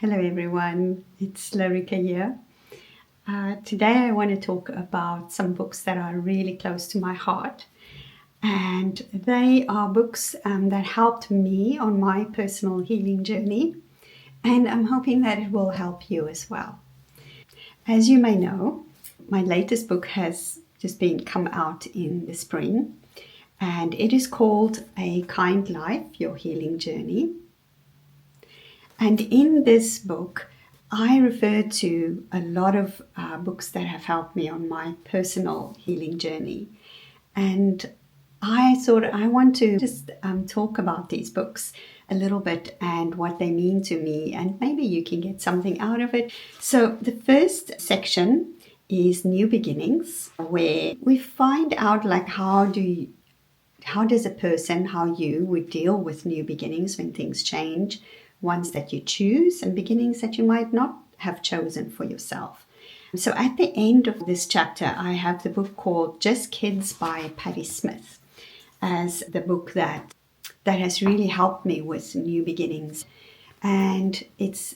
Hello everyone, it's Larika here. Today I want to talk about some books that are really close to my heart, and they are books that helped me on my personal healing journey, and I'm hoping that it will help you as well. As you may know, my latest book has just come out in the spring, and it is called A Kind Life, Your Healing Journey. And in this book, I refer to a lot of books that have helped me on my personal healing journey. And I thought I want to just talk about these books a little bit and what they mean to me, and maybe you can get something out of it. So the first section is New Beginnings, where we find out how does a person, how you would deal with new beginnings when things change, ones that you choose and beginnings that you might not have chosen for yourself. So at the end of this chapter, I have the book called Just Kids by Patti Smith as the book that has really helped me with new beginnings. And I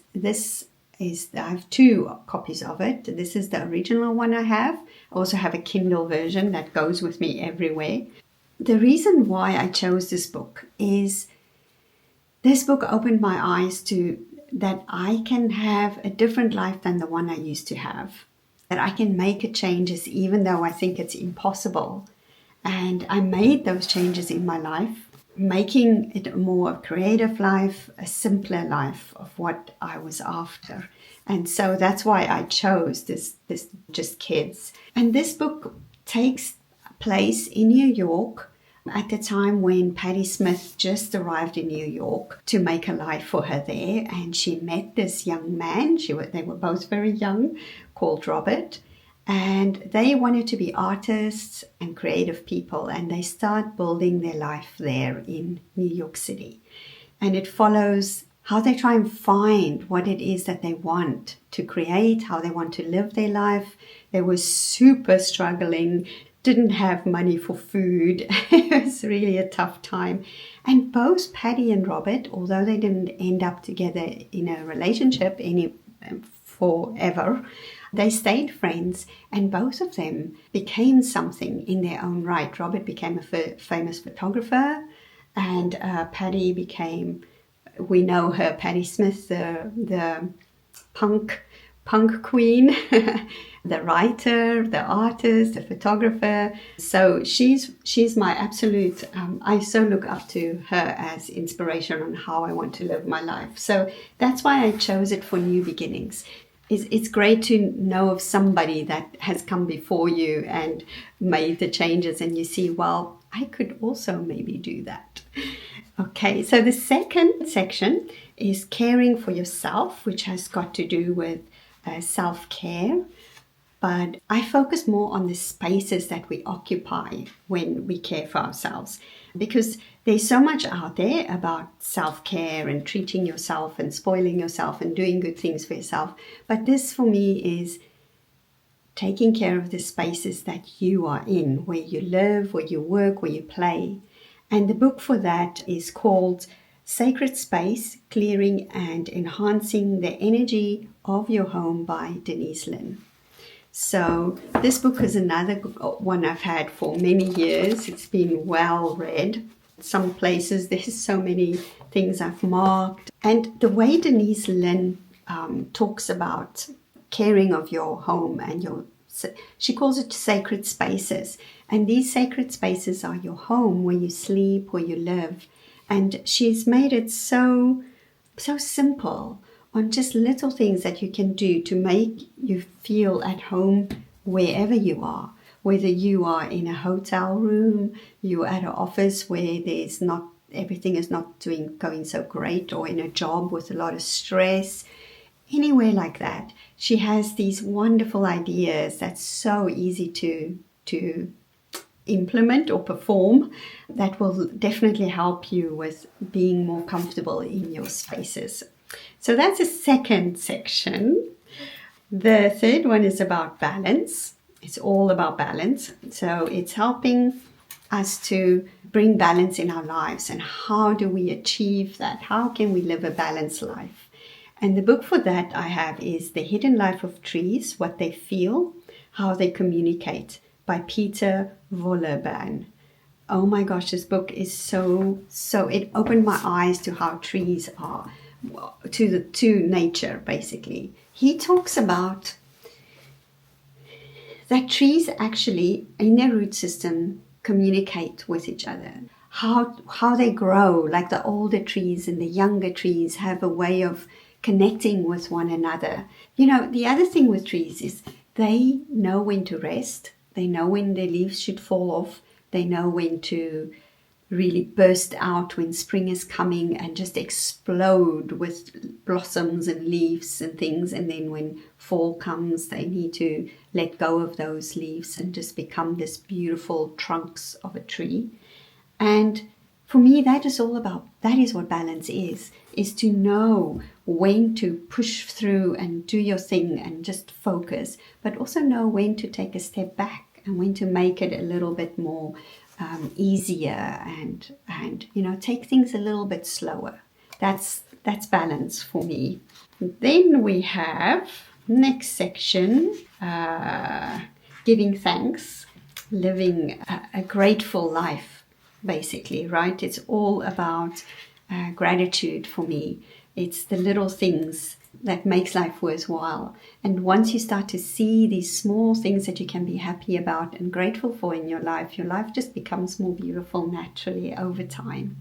have two copies of it. This is the original one I have. I also have a Kindle version that goes with me everywhere. The reason why I chose this book is this book opened my eyes to that I can have a different life than the one I used to have. That I can make changes even though I think it's impossible. And I made those changes in my life, making it a more creative life, a simpler life of what I was after. And so that's why I chose this Just Kids. And this book takes place in New York at the time when Patti Smith just arrived in New York to make a life for her there. And she met this young man, they were both very young, called Robert. And they wanted to be artists and creative people, and they start building their life there in New York City. And it follows how they try and find what it is that they want to create, how they want to live their life. They were super struggling, didn't have money for food. It was really a tough time. And both Patti and Robert, although they didn't end up together in a relationship forever, they stayed friends, and both of them became something in their own right. Robert became a famous photographer, and Patti became, we know her, Patti Smith, the punk queen, the writer, the artist, the photographer. So she's my absolute, I so look up to her as inspiration on how I want to live my life. So that's why I chose it for New Beginnings. It's great to know of somebody that has come before you and made the changes, and you see, well, I could also maybe do that. Okay, so the second section is Caring for Yourself, which has got to do with self-care. But I focus more on the spaces that we occupy when we care for ourselves, because there's so much out there about self-care and treating yourself and spoiling yourself and doing good things for yourself. But this for me is taking care of the spaces that you are in, where you live, where you work, where you play. And the book for that is called Sacred Space, Clearing and Enhancing the Energy of Your Home by Denise Linn. So this book is another one I've had for many years. It's been well read. Some places there's so many things I've marked. And the way Denise Linn talks about caring of your home and she calls it sacred spaces. And these sacred spaces are your home, where you sleep, where you live. And she's made it so simple on just little things that you can do to make you feel at home wherever you are. Whether you are in a hotel room, you're at an office where everything is not going so great, or in a job with a lot of stress, anywhere like that. She has these wonderful ideas that's so easy to implement or perform that will definitely help you with being more comfortable in your spaces. So that's the second section. The third one is about balance. It's all about balance. So it's helping us to bring balance in our lives, and how do we achieve that? How can we live a balanced life? And the book for that I have is The Hidden Life of Trees, What They Feel, How They Communicate by Peter Wollerban. Oh my gosh, this book is so, it opened my eyes to how trees are, to nature, basically. He talks about that trees actually, in their root system, communicate with each other. How they grow, like the older trees and the younger trees have a way of connecting with one another. You know, the other thing with trees is they know when to rest. They know when their leaves should fall off. They know when to really burst out when spring is coming and just explode with blossoms and leaves and things. And then when fall comes, they need to let go of those leaves and just become this beautiful trunks of a tree. And for me, that is what balance is to know when to push through and do your thing and just focus, but also know when to take a step back and when to make it a little bit more easier and take things a little bit slower. That's balance for me. Then we have next section, giving thanks, living a grateful life, basically, right? It's all about gratitude for me. It's the little things that makes life worthwhile. And once you start to see these small things that you can be happy about and grateful for in your life just becomes more beautiful naturally over time.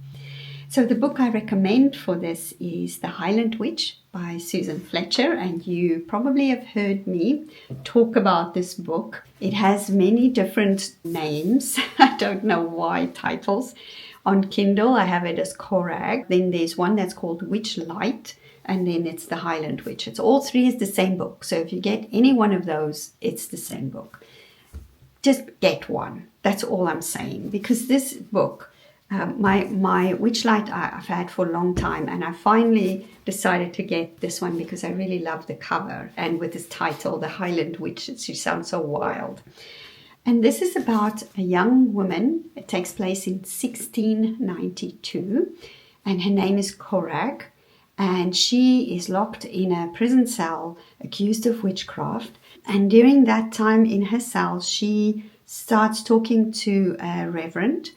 So the book I recommend for this is The Highland Witch by Susan Fletcher, and you probably have heard me talk about this book. It has many different names. I don't know why titles. On Kindle, I have it as Corag. Then there's one that's called Witch Light, and then it's The Highland Witch. It's all three is the same book. So if you get any one of those, it's the same book. Just get one. That's all I'm saying. Because this book, my Witch Light I've had for a long time, and I finally decided to get this one because I really love the cover. And with this title, The Highland Witch, she sounds so wild. And this is about a young woman. It takes place in 1692, and her name is Corag. And she is locked in a prison cell, accused of witchcraft. And during that time in her cell, she starts talking to a Reverend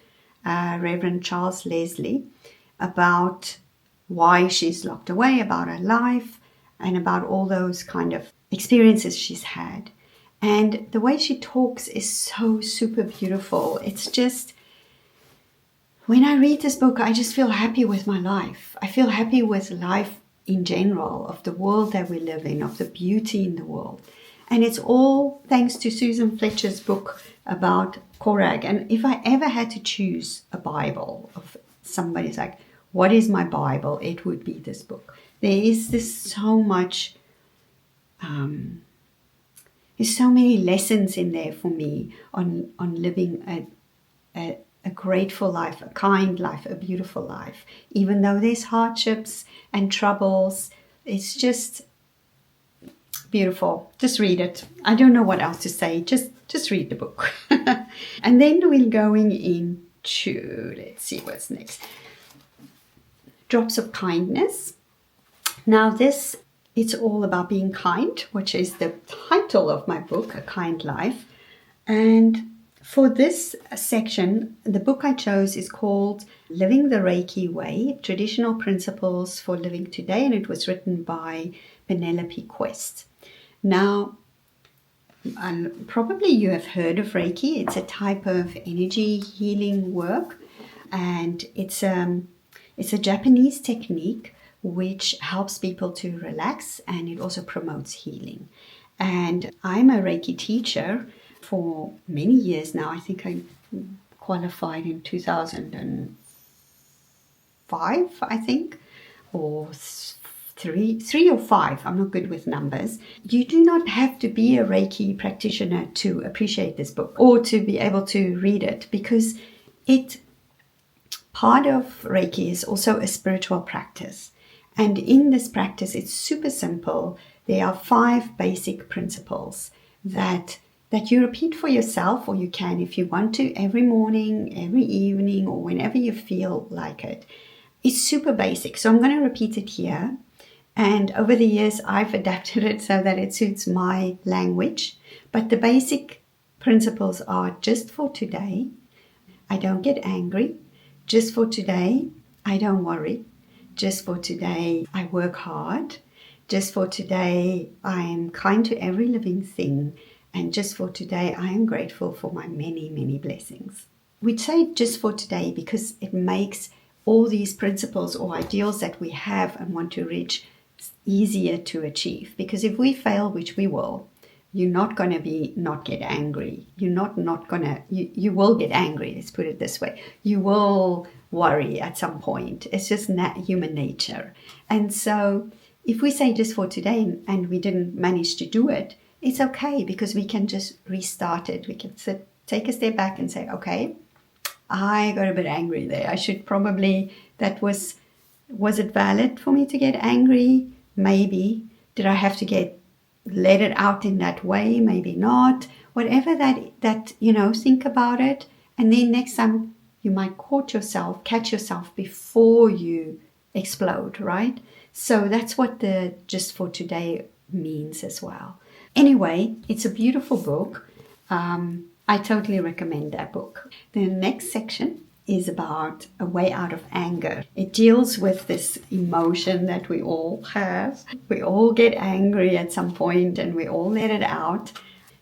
Charles Leslie, about why she's locked away, about her life, and about all those kind of experiences she's had. And the way she talks is so super beautiful. It's just, when I read this book, I just feel happy with my life. I feel happy with life in general, of the world that we live in, of the beauty in the world. And it's all thanks to Susan Fletcher's book about Corag. And if I ever had to choose a Bible of somebody's like, what is my Bible? It would be this book. There is this so much, there's so many lessons in there for me on living a grateful life, a kind life, a beautiful life. Even though there's hardships and troubles, it's just beautiful. Just read it. I don't know what else to say. Just read the book. And then we're going into, let's see what's next. Drops of Kindness. Now this, it's all about being kind, which is the title of my book, A Kind Life. And for this section, the book I chose is called Living the Reiki Way, Traditional Principles for Living Today, and it was written by Penelope Quest. Now, probably you have heard of Reiki. It's a type of energy healing work, and it's a Japanese technique which helps people to relax, and it also promotes healing. And I'm a Reiki teacher for many years now. I think I qualified in 2005, I think, or three or five. I'm not good with numbers. You do not have to be a Reiki practitioner to appreciate this book or to be able to read it, because part of Reiki is also a spiritual practice. And in this practice, it's super simple. There are 5 basic principles that you repeat for yourself, or you can, if you want to, every morning, every evening, or whenever you feel like it. It's super basic. So I'm going to repeat it here. And over the years, I've adapted it so that it suits my language. But the basic principles are: just for today, I don't get angry. Just for today, I don't worry. Just for today, I work hard. Just for today, I am kind to every living thing. And just for today, I am grateful for my many, many blessings. We'd say just for today because it makes all these principles or ideals that we have and want to reach easier to achieve. Because if we fail, which we will, you're not going to not get angry. You're not going to, you will get angry, let's put it this way. You will worry at some point. It's just human nature. And so if we say just for today and we didn't manage to do it, it's okay, because we can just restart it. We can take a step back and say, okay, I got a bit angry there. I should probably, was it valid for me to get angry? Maybe. Did I have to let it out in that way? Maybe not. Whatever that think about it. And then next time you might catch yourself before you explode, right? So that's what the just for today means as well. Anyway, it's a beautiful book. I totally recommend that book. The next section is about a way out of anger. It deals with this emotion that we all have. We all get angry at some point and we all let it out.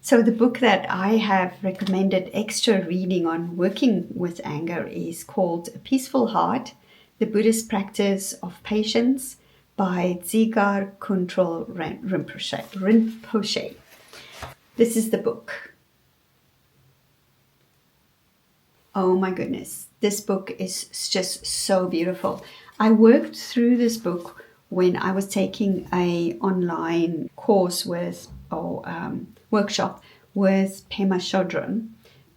So the book that I have recommended extra reading on working with anger is called A Peaceful Heart, The Buddhist Practice of Patience by Dzigar Kuntrul Rinpoche. This is the book. Oh my goodness, this book is just so beautiful. I worked through this book when I was taking an online course workshop with Pema Chodron.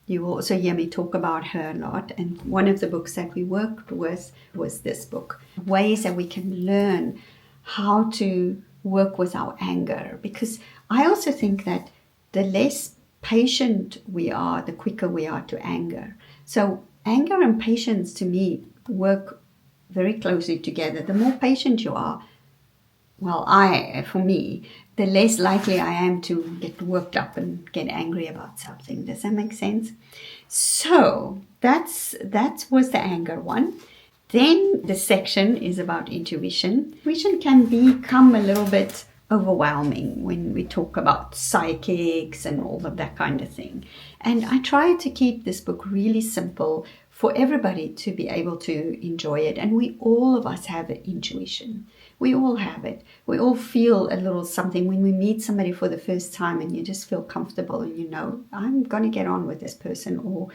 You will also hear me talk about her a lot. And one of the books that we worked with was this book, ways that we can learn how to work with our anger. Because I also think that the less patient we are, the quicker we are to anger. So anger and patience to me work very closely together. The more patient you are, for me, the less likely I am to get worked up and get angry about something. Does that make sense? So that was the anger one. Then the section is about intuition. Intuition can become a little bit overwhelming when we talk about psychics and all of that kind of thing. And I try to keep this book really simple for everybody to be able to enjoy it. And all of us have intuition. We all have it. We all feel a little something when we meet somebody for the first time and you just feel comfortable and I'm going to get on with this person, or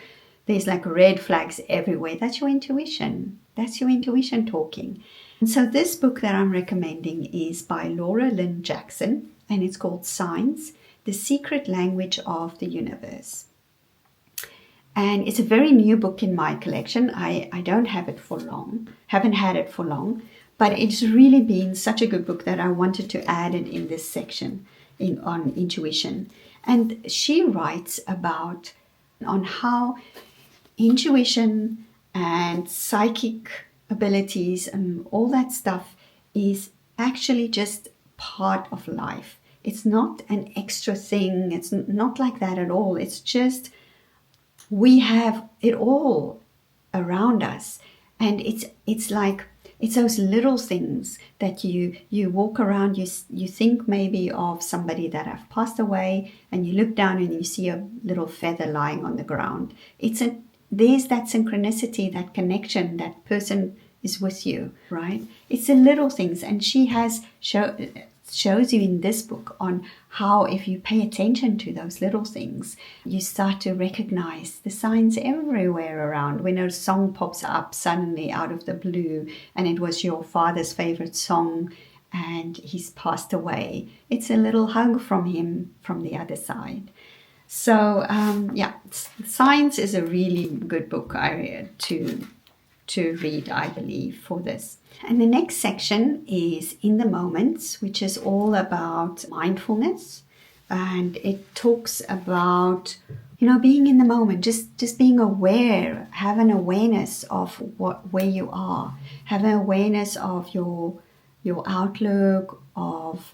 there's like red flags everywhere. That's your intuition. That's your intuition talking. And so this book that I'm recommending is by Laura Lynn Jackson, and it's called Signs, The Secret Language of the Universe. And it's a very new book in my collection. I don't have it for long, haven't had it for long, but it's really been such a good book that I wanted to add it in this section on intuition. And she writes on how intuition and psychic abilities and all that stuff is actually just part of life. It's not an extra thing. It's not like that at all. It's just we have it all around us, and it's like it's those little things that you walk around. You think maybe of somebody that have passed away, and you look down and you see a little feather lying on the ground. There's that synchronicity, that connection, that person is with you, right? It's the little things. And she shows you in this book on how if you pay attention to those little things, you start to recognize the signs everywhere around. When a song pops up suddenly out of the blue and it was your father's favorite song and he's passed away, it's a little hug from him from the other side. So Signs is a really good book to read, I believe, for this. And the next section is In the Moments, which is all about mindfulness. And it talks about, being in the moment, just being aware, have an awareness of where you are, have an awareness of your your outlook, of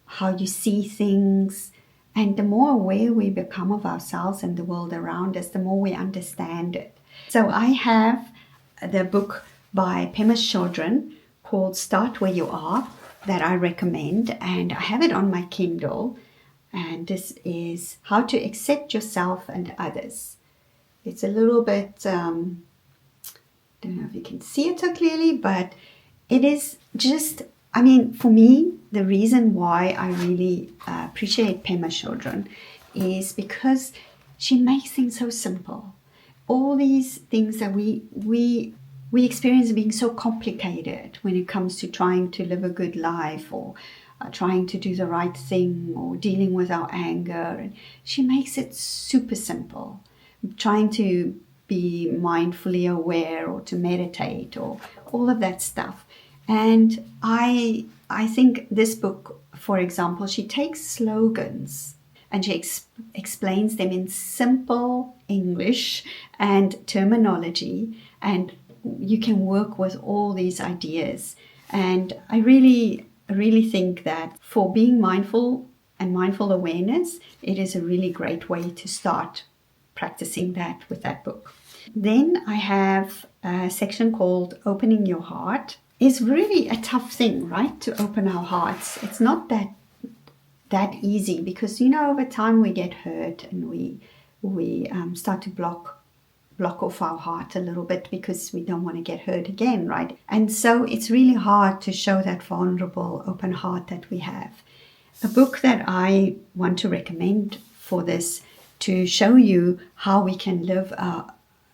how you see things. And the more aware we become of ourselves and the world around us, the more we understand it. So I have the book by Pema Chodron called Start Where You Are that I recommend, and I have it on my Kindle. And this is How to Accept Yourself and Others. It's a little bit, don't know if you can see it so clearly, but it is just, I mean, for me, the reason why I really appreciate Pema Chodron is because she makes things so simple. All these things that we experience being so complicated when it comes to trying to live a good life, or trying to do the right thing, or dealing with our anger. And she makes it super simple. Trying to be mindfully aware, or to meditate, or all of that stuff. And I think this book, for example, she takes slogans and she explains them in simple English and terminology, and you can work with all these ideas. And I really think that for being mindful and mindful awareness, it is a really great way to start practicing that with that book. Then I have a section called Opening Your Heart. It's really a tough thing, right? To open our hearts. It's not that easy, because, you know, over time we get hurt and we start to block off our heart a little bit because we don't want to get hurt again, right? And so it's really hard to show that vulnerable, open heart that we have. A book that I want to recommend for this, to show you how we can live a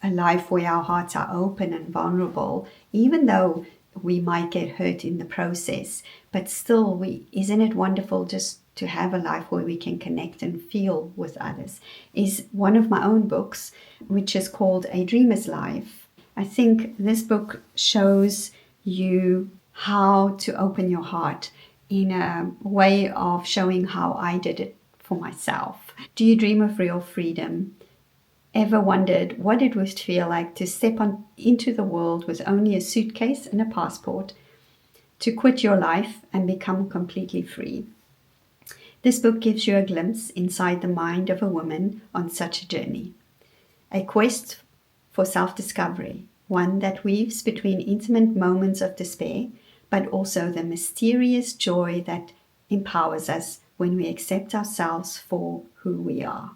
life where our hearts are open and vulnerable, even though we might get hurt in the process, but still, isn't it wonderful just to have a life where we can connect and feel with others, is one of my own books, which is called A Dreamer's Life. I think this book shows you how to open your heart in a way of showing how I did it for myself. Do you dream of real freedom? Ever wondered what it would feel like to step into the world with only a suitcase and a passport, to quit your life and become completely free? This book gives you a glimpse inside the mind of a woman on such a journey. A quest for self-discovery, one that weaves between intimate moments of despair, but also the mysterious joy that empowers us when we accept ourselves for who we are.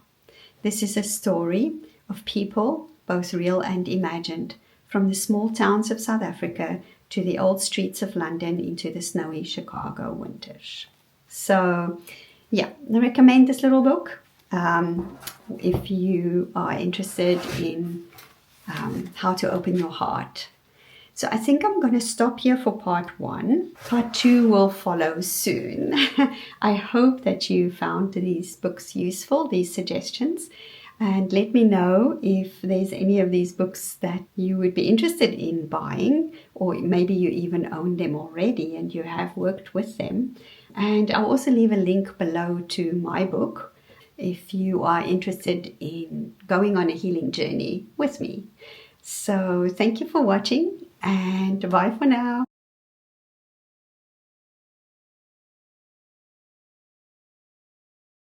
This is a story of people, both real and imagined, from the small towns of South Africa to the old streets of London into the snowy Chicago winters. So, yeah, I recommend this little book if you are interested in how to open your heart. So I think I'm going to stop here for part 1. Part 2 will follow soon. I hope that you found these books useful, these suggestions. And let me know if there's any of these books that you would be interested in buying, or maybe you even own them already and you have worked with them. And I'll also leave a link below to my book if you are interested in going on a healing journey with me. So thank you for watching, and bye for now.